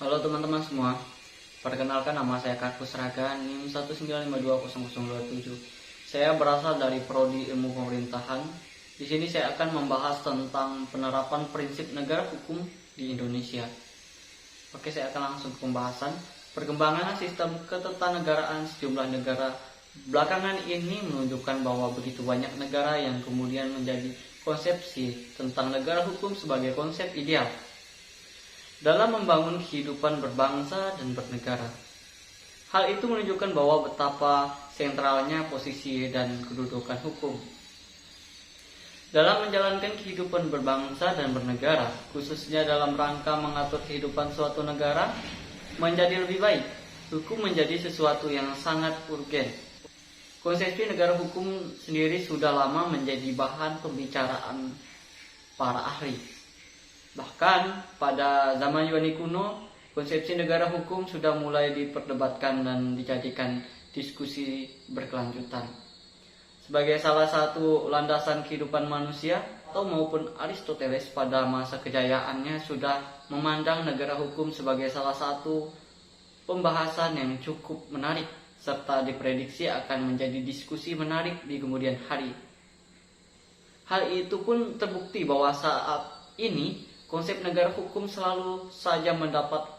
Halo teman-teman semua, perkenalkan nama saya Karpus Raga, NIM 195200027. Saya berasal dari Prodi Ilmu Pemerintahan. Di sini saya akan membahas tentang penerapan prinsip negara hukum di Indonesia. Oke, saya akan langsung ke pembahasan. Perkembangan sistem ketatanegaraan sejumlah negara belakangan ini menunjukkan bahwa begitu banyak negara yang kemudian menjadi konsepsi tentang negara hukum sebagai konsep ideal dalam membangun kehidupan berbangsa dan bernegara. Hal itu menunjukkan bahwa betapa sentralnya posisi dan kedudukan hukum dalam menjalankan kehidupan berbangsa dan bernegara, khususnya dalam rangka mengatur kehidupan suatu negara menjadi lebih baik. Hukum menjadi sesuatu yang sangat urgen. Konsepsi negara hukum sendiri sudah lama menjadi bahan pembicaraan para ahli. Bahkan pada zaman Yunani kuno, konsepsi negara hukum sudah mulai diperdebatkan dan dijadikan diskusi berkelanjutan sebagai salah satu landasan kehidupan manusia. Atau maupun Aristoteles pada masa kejayaannya sudah memandang negara hukum sebagai salah satu pembahasan yang cukup menarik serta diprediksi akan menjadi diskusi menarik di kemudian hari. Hal itu pun terbukti bahwa saat ini konsep negara hukum selalu saja mendapat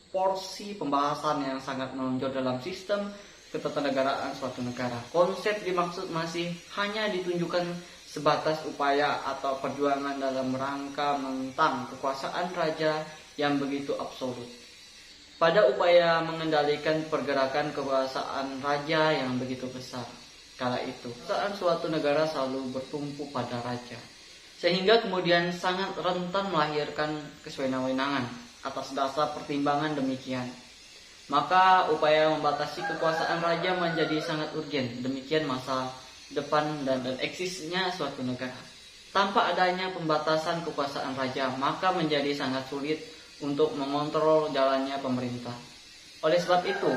porsi pembahasan yang sangat menonjol dalam sistem ketatanegaraan suatu negara. Konsep dimaksud masih hanya ditunjukkan sebatas upaya atau perjuangan dalam rangka menentang kekuasaan raja yang begitu absolut. Pada upaya mengendalikan pergerakan kekuasaan raja yang begitu besar. Kala itu, kekuasaan suatu negara selalu bertumpu pada raja, sehingga kemudian sangat rentan melahirkan kesewenang-wenangan. Atas dasar pertimbangan demikian, maka upaya membatasi kekuasaan raja menjadi sangat urgen. Demikian masa depan dan eksisnya suatu negara. Tanpa adanya pembatasan kekuasaan raja, maka menjadi sangat sulit untuk mengontrol jalannya pemerintah. Oleh sebab itu,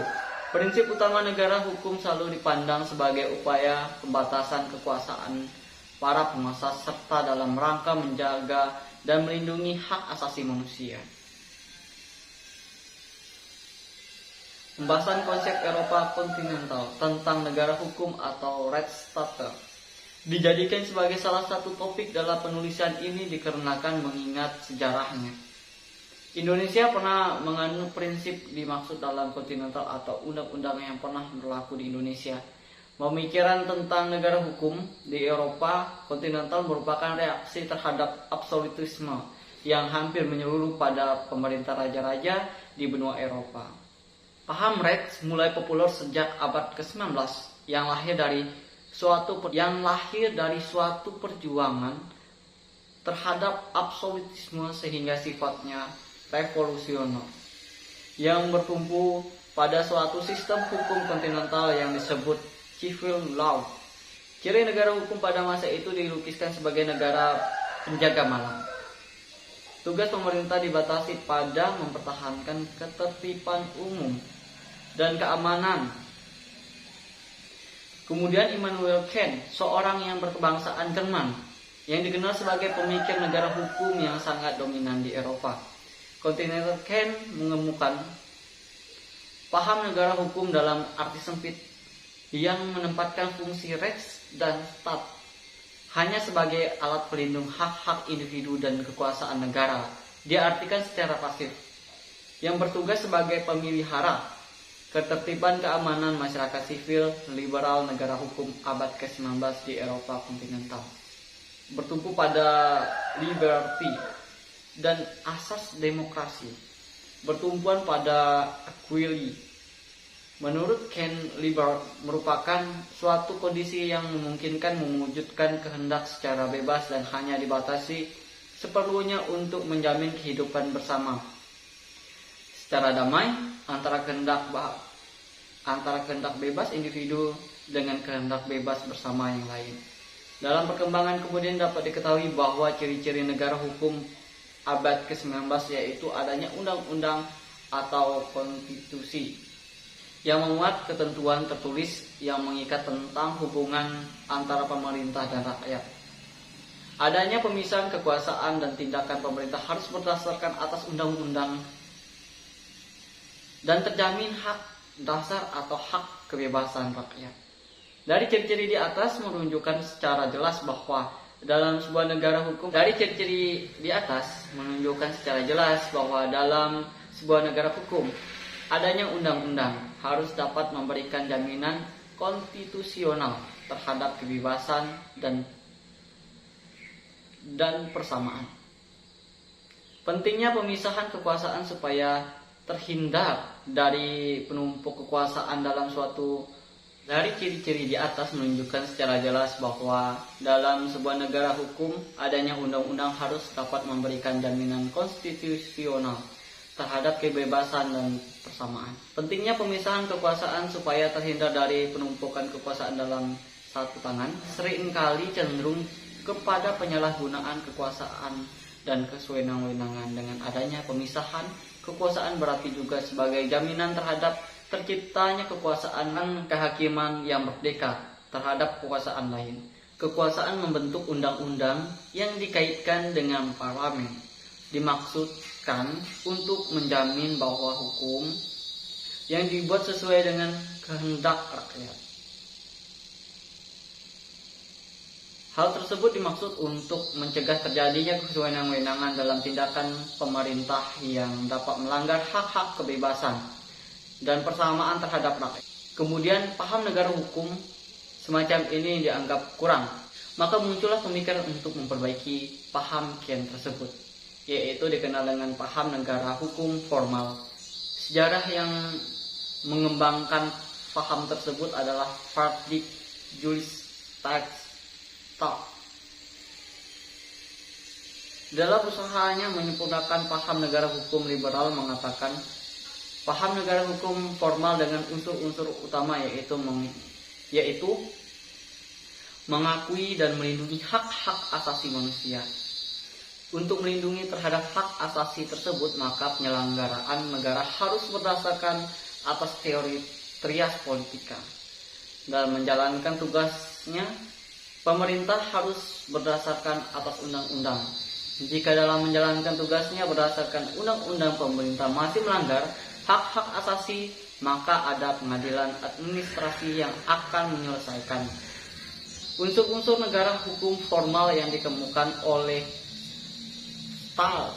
prinsip utama negara hukum selalu dipandang sebagai upaya pembatasan kekuasaan para penguasa serta dalam rangka menjaga dan melindungi hak asasi manusia. Pembahasan konsep Eropa kontinental tentang negara hukum atau Rechtsstaat dijadikan sebagai salah satu topik dalam penulisan ini dikarenakan mengingat sejarahnya. Indonesia pernah menganut prinsip dimaksud dalam kontinental atau undang-undang yang pernah berlaku di Indonesia. Pemikiran tentang negara hukum di Eropa kontinental merupakan reaksi terhadap absolutisme yang hampir menyeluruh pada pemerintah raja-raja di benua Eropa. Paham Rechts mulai populer sejak abad ke-19 yang lahir dari suatu perjuangan terhadap absolutisme sehingga sifatnya revolusioner yang bertumpu pada suatu sistem hukum kontinental yang disebut civil law. Ciri negara hukum pada masa itu dilukiskan sebagai negara penjaga malam. Tugas pemerintah dibatasi pada mempertahankan ketertiban umum dan keamanan. Kemudian Immanuel Kant, seorang yang berkebangsaan Jerman, yang dikenal sebagai pemikir negara hukum yang sangat dominan di Eropa. Kontinental Kant mengemukan paham negara hukum dalam arti sempit yang menempatkan fungsi Rechts dan Staat hanya sebagai alat pelindung hak-hak individu dan kekuasaan negara. Dia artikan secara pasif, yang bertugas sebagai pemelihara ketertiban keamanan masyarakat sivil liberal negara hukum abad ke-19 di Eropa kontinental. Bertumpu pada liberty dan asas demokrasi, bertumpuan pada equality. Menurut Kant, liberty merupakan suatu kondisi yang memungkinkan mewujudkan kehendak secara bebas dan hanya dibatasi seperlunya untuk menjamin kehidupan bersama secara damai antara kehendak bebas individu dengan kehendak bebas bersama yang lain. Dalam perkembangan kemudian dapat diketahui bahwa ciri-ciri negara hukum abad ke-19 yaitu adanya undang-undang atau konstitusi yang memuat ketentuan tertulis yang mengikat tentang hubungan antara pemerintah dan rakyat. Adanya pemisahan kekuasaan dan tindakan pemerintah harus berdasarkan atas undang-undang dan terjamin hak dasar atau hak kebebasan rakyat. Dari ciri-ciri di atas menunjukkan secara jelas bahwa dalam sebuah negara hukum, adanya undang-undang harus dapat memberikan jaminan konstitusional terhadap kebebasan dan persamaan. Pentingnya pemisahan kekuasaan supaya terhindar dari penumpuk kekuasaan dalam suatu. Dari ciri-ciri di atas menunjukkan secara jelas bahwa dalam sebuah negara hukum adanya undang-undang harus dapat memberikan jaminan konstitusional terhadap kebebasan dan persamaan. Pentingnya pemisahan kekuasaan supaya terhindar dari penumpukan kekuasaan dalam satu tangan seringkali cenderung kepada penyalahgunaan kekuasaan dan kesewenang-wenangan. Dengan adanya pemisahan kekuasaan berarti juga sebagai jaminan terhadap terciptanya kekuasaan dan kehakiman yang merdeka terhadap kekuasaan lain. Kekuasaan membentuk undang-undang yang dikaitkan dengan parlemen dimaksudkan untuk menjamin bahwa hukum yang dibuat sesuai dengan kehendak rakyat. Hal tersebut dimaksud untuk mencegah terjadinya kesewenang-wenangan dalam tindakan pemerintah yang dapat melanggar hak-hak kebebasan dan persamaan terhadap rakyat. Kemudian paham negara hukum semacam ini dianggap kurang, maka muncullah pemikiran untuk memperbaiki paham kian tersebut, yaitu dikenal dengan paham negara hukum formal. Sejarah yang mengembangkan paham tersebut adalah Friedrich Julius Taft. Dalam usahanya menyempurnakan paham negara hukum liberal mengatakan paham negara hukum formal dengan unsur-unsur utama yaitu mengakui dan melindungi hak-hak asasi manusia. Untuk melindungi terhadap hak asasi tersebut, maka penyelenggaraan negara harus berdasarkan atas teori trias politika. Dalam menjalankan tugasnya, pemerintah harus berdasarkan atas undang-undang. Jika dalam menjalankan tugasnya berdasarkan undang-undang pemerintah masih melanggar hak-hak asasi, maka ada pengadilan administrasi yang akan menyelesaikan. Unsur-unsur negara hukum formal yang dikemukakan oleh Stahl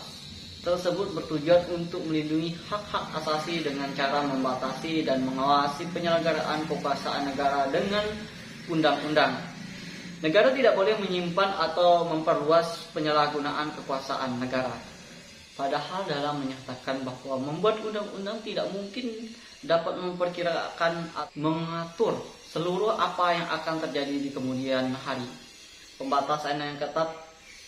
tersebut bertujuan untuk melindungi hak-hak asasi dengan cara membatasi dan mengawasi penyelenggaraan kekuasaan negara dengan undang-undang. Negara tidak boleh menyimpan atau memperluas penyalahgunaan kekuasaan negara. Padahal dalam menyatakan bahwa membuat undang-undang tidak mungkin dapat memperkirakan atau mengatur seluruh apa yang akan terjadi di kemudian hari. Pembatasan yang ketat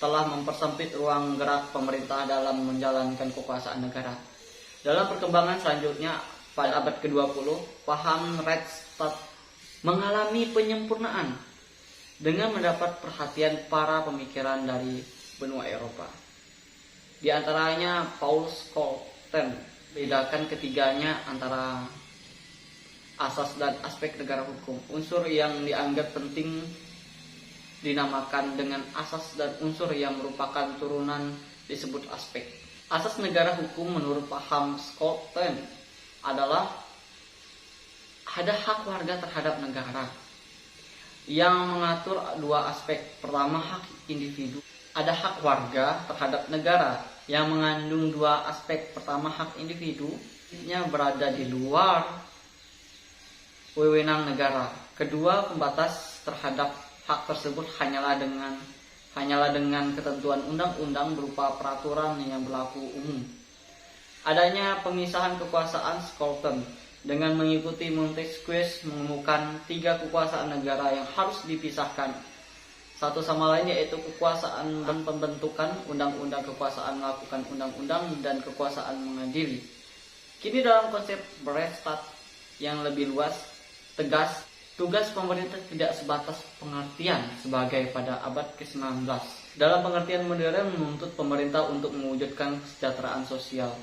telah mempersempit ruang gerak pemerintah dalam menjalankan kekuasaan negara. Dalam perkembangan selanjutnya, pada abad ke-20, paham Reichsstaat mengalami penyempurnaan dengan mendapat perhatian para pemikiran dari benua Eropa. Di antaranya Paul Schouten bedakan ketiganya antara asas dan aspek negara hukum. Unsur yang dianggap penting dinamakan dengan asas dan unsur yang merupakan turunan disebut aspek. Asas negara hukum menurut paham Schouten adalah ada hak warga terhadap negara yang mengatur dua aspek. Pertama, hak individu. Ada hak warga terhadap negara yang mengandung dua aspek. Pertama, hak individu-nya berada di luar wewenang negara. Kedua, pembatas terhadap hak tersebut hanyalah dengan ketentuan undang-undang berupa peraturan yang berlaku umum. Adanya pemisahan kekuasaan Schouten dengan mengikuti Montesquieu menemukan tiga kekuasaan negara yang harus dipisahkan satu sama lain, yaitu kekuasaan dan pembentukan undang-undang, kekuasaan melakukan undang-undang, dan kekuasaan mengadili. Kini dalam konsep Reichsstaat yang lebih luas, tegas, tugas pemerintah tidak sebatas pengertian sebagai pada abad ke-19. Dalam pengertian modern menuntut pemerintah untuk mewujudkan kesejahteraan sosial.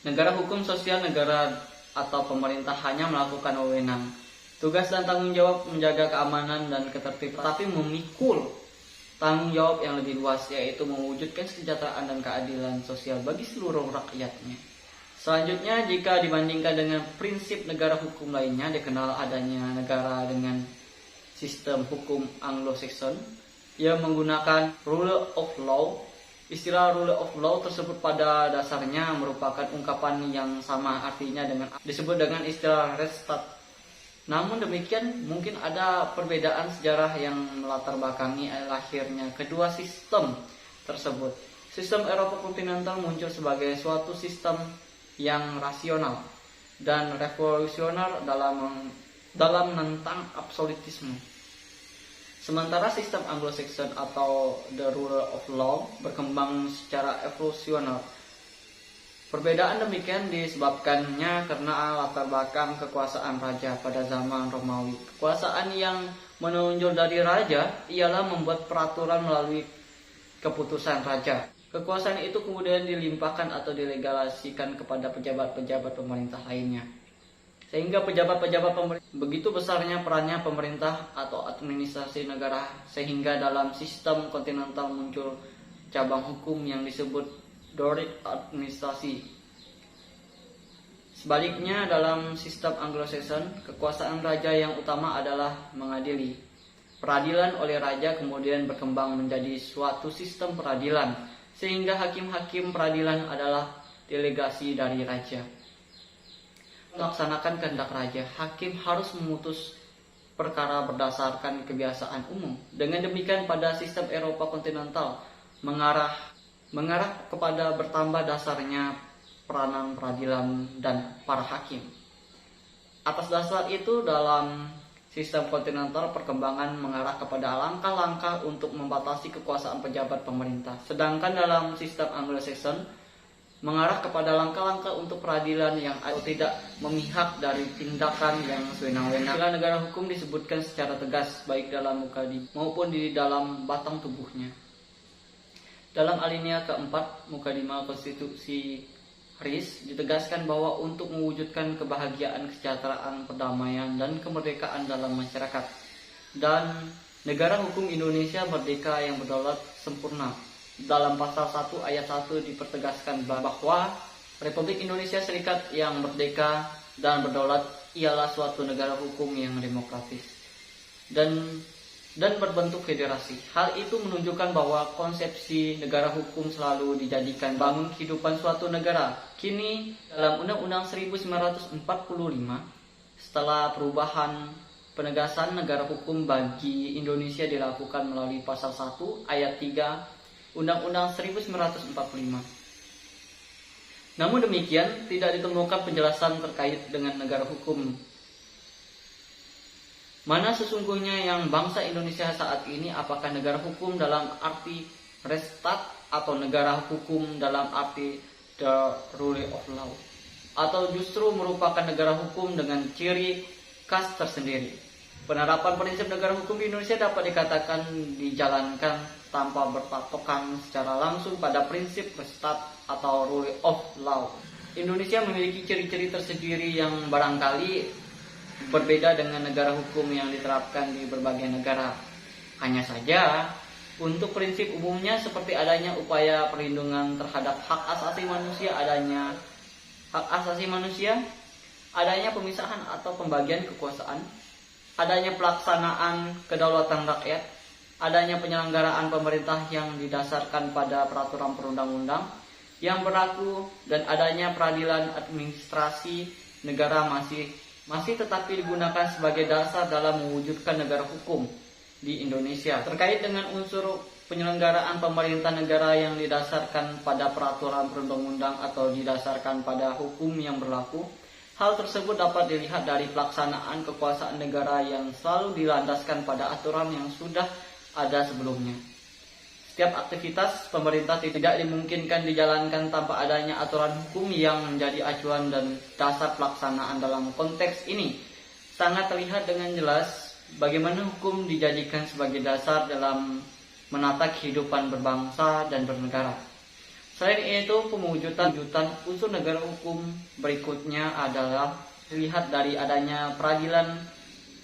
Negara hukum sosial, negara atau pemerintah hanya melakukan wewenang, tugas dan tanggung jawab menjaga keamanan dan ketertiban, tapi memikul tanggung jawab yang lebih luas, yaitu mewujudkan kesejahteraan dan keadilan sosial bagi seluruh rakyatnya. Selanjutnya, jika dibandingkan dengan prinsip negara hukum lainnya, dikenal adanya negara dengan sistem hukum Anglo-Saxon yang menggunakan rule of law. Istilah rule of law tersebut pada dasarnya merupakan ungkapan yang sama artinya dengan disebut dengan istilah Rechtsstaat. Namun demikian, mungkin ada perbedaan sejarah yang melatar belakangi lahirnya kedua sistem tersebut. Sistem Eropa kontinental muncul sebagai suatu sistem yang rasional dan revolusioner dalam menentang absolutisme. Sementara sistem Anglo-Saxon atau the rule of law berkembang secara evolusioner. Perbedaan demikian disebabkannya karena latar belakang kekuasaan raja pada zaman Romawi. Kekuasaan yang menonjol dari raja ialah membuat peraturan melalui keputusan raja. Kekuasaan itu kemudian dilimpahkan atau dilegalisasikan kepada pejabat-pejabat pemerintah lainnya. Sehingga pejabat-pejabat pemerintah, begitu besarnya perannya pemerintah atau administrasi negara, sehingga dalam sistem kontinental muncul cabang hukum yang disebut Doric administrasi. Sebaliknya, dalam sistem Anglo-Saxon, kekuasaan raja yang utama adalah mengadili. Peradilan oleh raja kemudian berkembang menjadi suatu sistem peradilan, sehingga hakim-hakim peradilan adalah delegasi dari raja. Melaksanakan kehendak raja, hakim harus memutus perkara berdasarkan kebiasaan umum. Dengan demikian, pada sistem Eropa kontinental mengarah kepada bertambah dasarnya peranan peradilan dan para hakim. Atas dasar itu, dalam sistem kontinental perkembangan mengarah kepada langkah-langkah untuk membatasi kekuasaan pejabat pemerintah. Sedangkan dalam sistem Anglo-Saxon mengarah kepada langkah-langkah untuk peradilan yang tidak memihak dari tindakan yang sewenang-wenang. Istilah negara hukum disebutkan secara tegas baik dalam mukadimah maupun di dalam batang tubuhnya. Dalam alinea keempat mukadimah konstitusi RIS ditegaskan bahwa untuk mewujudkan kebahagiaan, kesejahteraan, perdamaian, dan kemerdekaan dalam masyarakat, dan negara hukum Indonesia merdeka yang berdaulat sempurna. Dalam pasal 1 ayat 1 dipertegaskan bahwa Republik Indonesia Serikat yang merdeka dan berdaulat ialah suatu negara hukum yang demokratis dan berbentuk federasi. Hal itu menunjukkan bahwa konsepsi negara hukum selalu dijadikan bangun kehidupan suatu negara. Kini dalam Undang-Undang 1945, setelah perubahan penegasan negara hukum bagi Indonesia dilakukan melalui pasal 1 ayat 3 Undang-Undang 1945. Namun demikian, tidak ditemukan penjelasan terkait dengan negara hukum. Mana sesungguhnya yang bangsa Indonesia saat ini, apakah negara hukum dalam arti Rechtsstaat atau negara hukum dalam arti the rule of law, atau justru merupakan negara hukum dengan ciri khas tersendiri. Penerapan prinsip negara hukum di Indonesia dapat dikatakan dijalankan tanpa berpatokan secara langsung pada prinsip Rechtsstaat atau rule of law. Indonesia memiliki ciri-ciri tersendiri yang barangkali berbeda dengan negara hukum yang diterapkan di berbagai negara. Hanya saja, untuk prinsip umumnya seperti adanya upaya perlindungan terhadap hak asasi manusia, adanya pemisahan atau pembagian kekuasaan, adanya pelaksanaan kedaulatan rakyat, adanya penyelenggaraan pemerintah yang didasarkan pada peraturan perundang-undang yang berlaku, dan adanya peradilan administrasi negara masih tetapi digunakan sebagai dasar dalam mewujudkan negara hukum di Indonesia. Terkait dengan unsur penyelenggaraan pemerintah negara yang didasarkan pada peraturan perundang-undang atau didasarkan pada hukum yang berlaku, hal tersebut dapat dilihat dari pelaksanaan kekuasaan negara yang selalu dilandaskan pada aturan yang sudah ada sebelumnya. Setiap aktivitas pemerintah tidak dimungkinkan dijalankan tanpa adanya aturan hukum yang menjadi acuan dan dasar pelaksanaan. Dalam konteks ini, sangat terlihat dengan jelas bagaimana hukum dijadikan sebagai dasar dalam menata kehidupan berbangsa dan bernegara. Selain itu, pewujudan unsur negara hukum berikutnya adalah dilihat dari adanya peradilan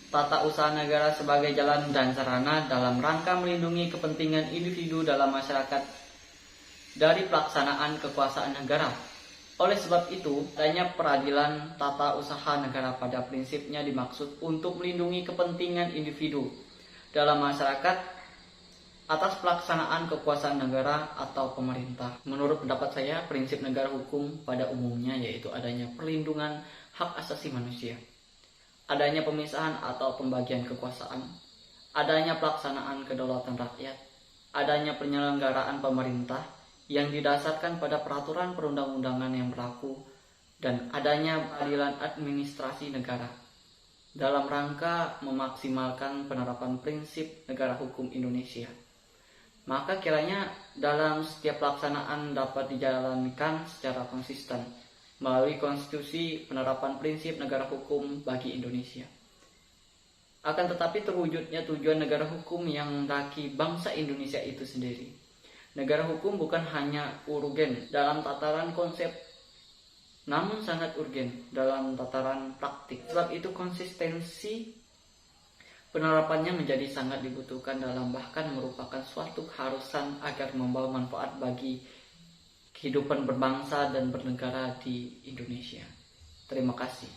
tata usaha negara sebagai jalan dan sarana dalam rangka melindungi kepentingan individu dalam masyarakat dari pelaksanaan kekuasaan negara. Oleh sebab itu, adanya peradilan tata usaha negara pada prinsipnya dimaksud untuk melindungi kepentingan individu dalam masyarakat atas pelaksanaan kekuasaan negara atau pemerintah. Menurut pendapat saya, prinsip negara hukum pada umumnya yaitu adanya perlindungan hak asasi manusia, adanya pemisahan atau pembagian kekuasaan, adanya pelaksanaan kedaulatan rakyat, adanya penyelenggaraan pemerintah yang didasarkan pada peraturan perundang-undangan yang berlaku, dan adanya peradilan administrasi negara dalam rangka memaksimalkan penerapan prinsip negara hukum Indonesia. Maka kiranya dalam setiap pelaksanaan dapat dijalankan secara konsisten melalui konstitusi penerapan prinsip negara hukum bagi Indonesia. Akan tetapi terwujudnya tujuan negara hukum yang mendaki bangsa Indonesia itu sendiri. Negara hukum bukan hanya urgen dalam tataran konsep, namun sangat urgen dalam tataran praktik. Sebab itu konsistensi penerapannya menjadi sangat dibutuhkan dalam bahkan merupakan suatu keharusan agar membawa manfaat bagi kehidupan berbangsa dan bernegara di Indonesia. Terima kasih.